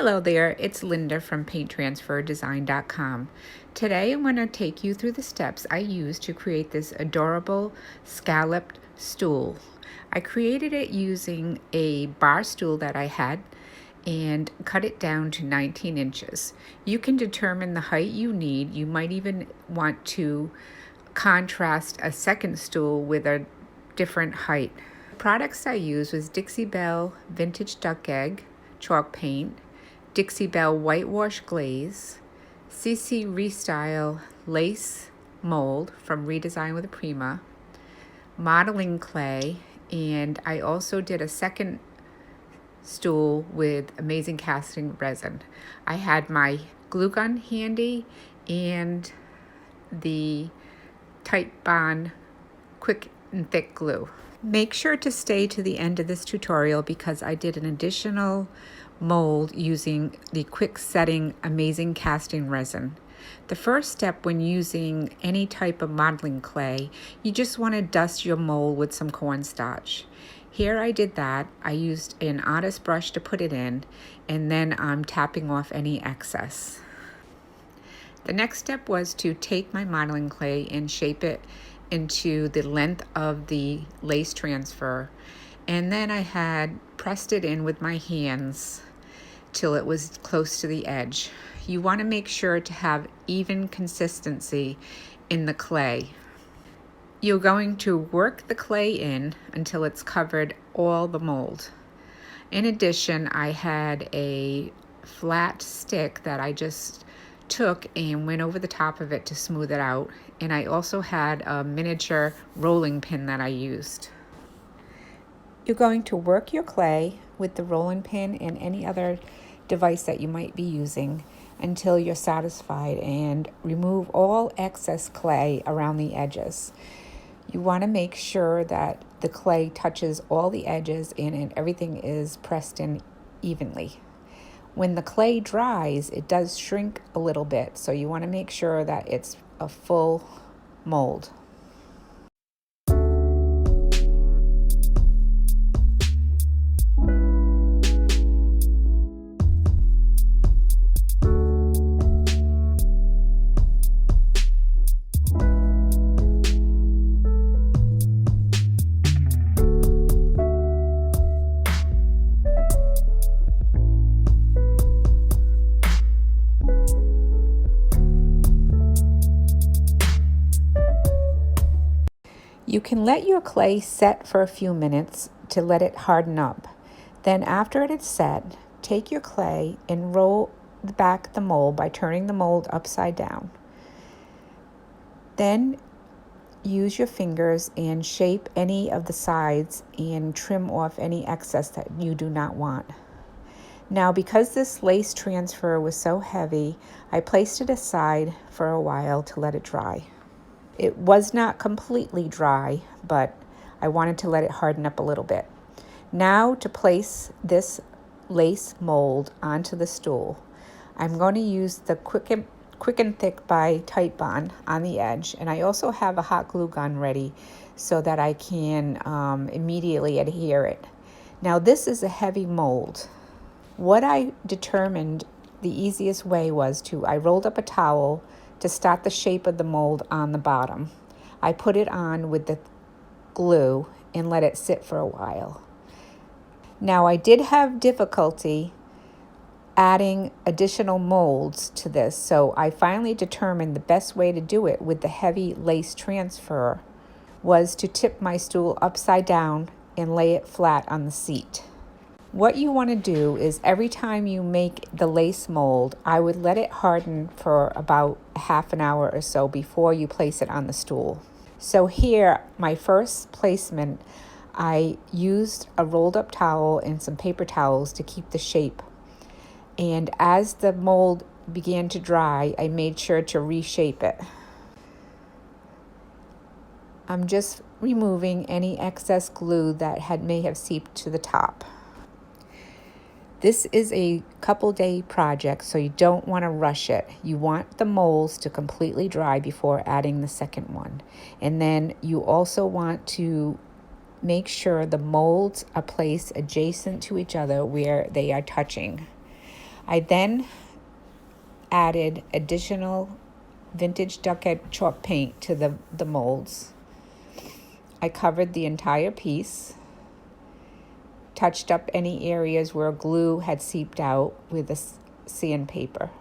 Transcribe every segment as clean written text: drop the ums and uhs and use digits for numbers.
Hello there, it's Linda from painttransferdesign.com. Today I'm going to take you through the steps I used to create this adorable scalloped stool. I created it using a bar stool that I had and cut it down to 19 inches. You can determine the height you need. You might even want to contrast a second stool with a different height. The products I used was Dixie Belle Vintage Duck Egg chalk paint, Dixie Belle Whitewash Glaze, CeCe Restyled Lace Mold from ReDesign with Prima, modeling clay, and I also did a second stool with Amazing Casting Resin. I had my glue gun handy and the Tight Bond quick and thick glue. Make sure to stay to the end of this tutorial because I did an additional mold using the quick setting Amazing Casting Resin. The first step when using any type of modeling clay, you just want to dust your mold with some cornstarch. Here I did that. I used an artist brush to put it in, and then I'm tapping off any excess. The next step was to take my modeling clay and shape it into the length of the lace transfer, and then I had pressed it in with my hands till it was close to the edge. You want to make sure to have even consistency in the clay. You're going to work the clay in until it's covered all the mold. In addition, I had a flat stick that I just took and went over the top of it to smooth it out, and I also had a miniature rolling pin that I used. You're going to work your clay with the rolling pin and any other device that you might be using until you're satisfied, and remove all excess clay around the edges. You want to make sure that the clay touches all the edges and everything is pressed in evenly. When the clay dries, it does shrink a little bit, so you want to make sure that it's a full mold. You can let your clay set for a few minutes to let it harden up. Then after it is set, take your clay and roll back the mold by turning the mold upside down. Then use your fingers and shape any of the sides and trim off any excess that you do not want. Now, because this lace transfer was so heavy, I placed it aside for a while to let it dry. It was not completely dry, but I wanted to let it harden up a little bit. Now to place this lace mold onto the stool, I'm going to use the Quick and Thick by Tight Bond on the edge, and I also have a hot glue gun ready so that I can immediately adhere it. Now this is a heavy mold. What I determined the easiest way was I rolled up a towel to start the shape of the mold on the bottom. I put it on with the glue and let it sit for a while. Now I did have difficulty adding additional molds to this, so I finally determined the best way to do it with the heavy lace transfer was to tip my stool upside down and lay it flat on the seat. What you want to do is every time you make the lace mold, I would let it harden for about half an hour or so before you place it on the stool. So here, my first placement, I used a rolled up towel and some paper towels to keep the shape. And as the mold began to dry, I made sure to reshape it. I'm just removing any excess glue that may have seeped to the top. This is a couple day project, so you don't want to rush it. You want the molds to completely dry before adding the second one. And then you also want to make sure the molds are placed adjacent to each other where they are touching. I then added additional vintage duck egg chalk paint to the molds. I covered the entire piece, touched up any areas where glue had seeped out with a sandpaper.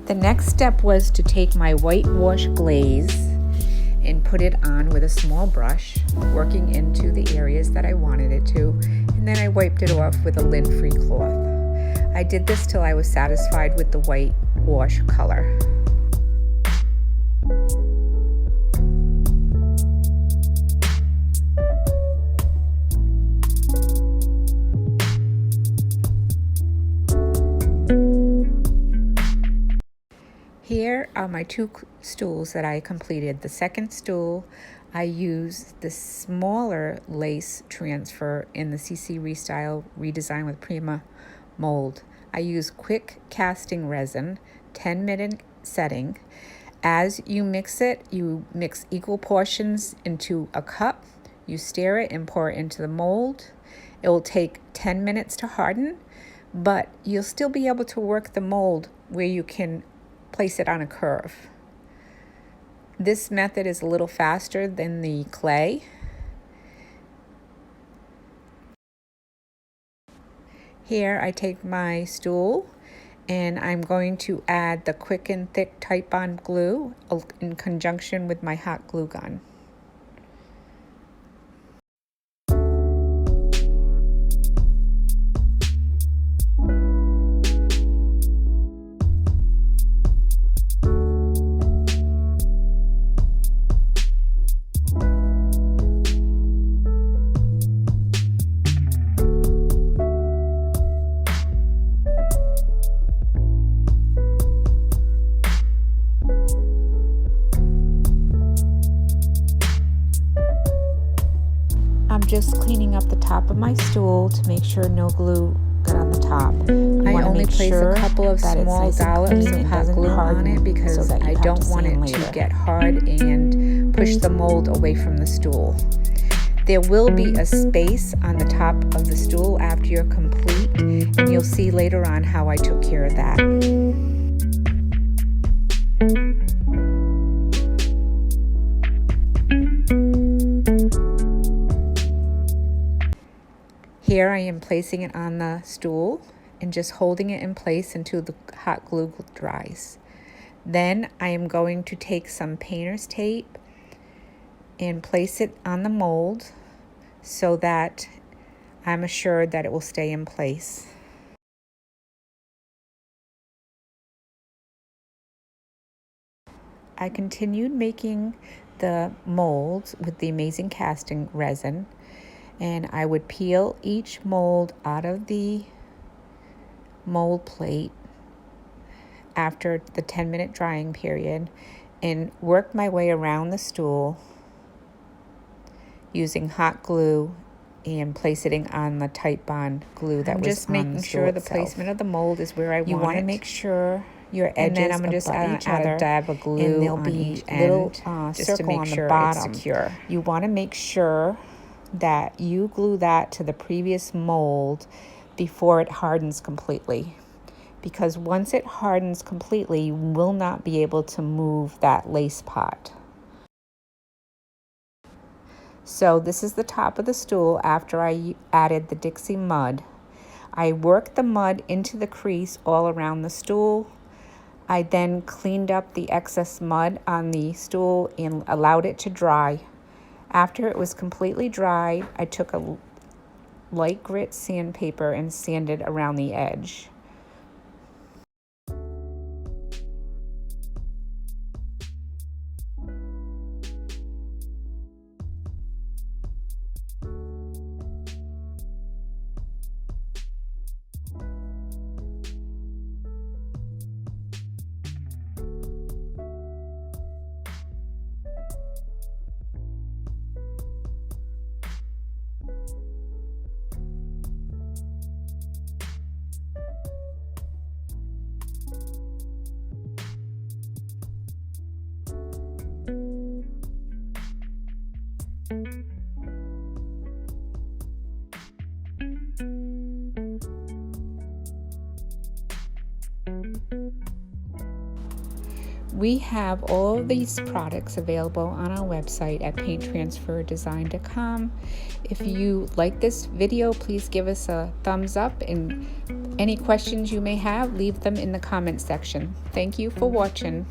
The next step was to take my white wash glaze and put it on with a small brush, working into the areas that I wanted it to, and then I wiped it off with a lint-free cloth. I did this till I was satisfied with the white wash color. Here are my two stools that I completed. The second stool, I used the smaller lace transfer in the CeCe Restyled ReDesign with Prima mold. I use quick casting resin, 10-minute setting. As you mix it, you mix equal portions into a cup. You stir it and pour it into the mold. It will take 10 minutes to harden, but you'll still be able to work the mold where you can place it on a curve. This method is a little faster than the clay. Here I take my stool and I'm going to add the quick and thick Titebond glue in conjunction with my hot glue gun. I'm just cleaning up the top of my stool to make sure no glue got on the top. I only place a couple of small dollops of hot glue on it because I don't want it to get hard and push the mold away from the stool. There will be a space on the top of the stool after you're complete, and you'll see later on how I took care of that. Here I am placing it on the stool and just holding it in place until the hot glue dries. Then I am going to take some painter's tape and place it on the mold so that I'm assured that it will stay in place. I continued making the molds with the Amazing Casting Resin, and I would peel each mold out of the mold plate after the 10-minute drying period and work my way around the stool using hot glue and placing it on the Titebond glue that was just making sure the placement of the mold is where I want it. You want to make sure your edges, and then I'm going to just add a dab of glue, and there'll be a little just to make sure it's secure. You want to make sure that you glue that to the previous mold before it hardens completely, because once it hardens completely, you will not be able to move that lace pot. So this is the top of the stool after I added the Dixie mud. I worked the mud into the crease all around the stool. I then cleaned up the excess mud on the stool and allowed it to dry. After it was completely dry, I took a light grit sandpaper and sanded around the edge. We have all of these products available on our website at painttransferdesign.com. If you like this video, please give us a thumbs up, and any questions you may have, leave them in the comment section. Thank you for watching.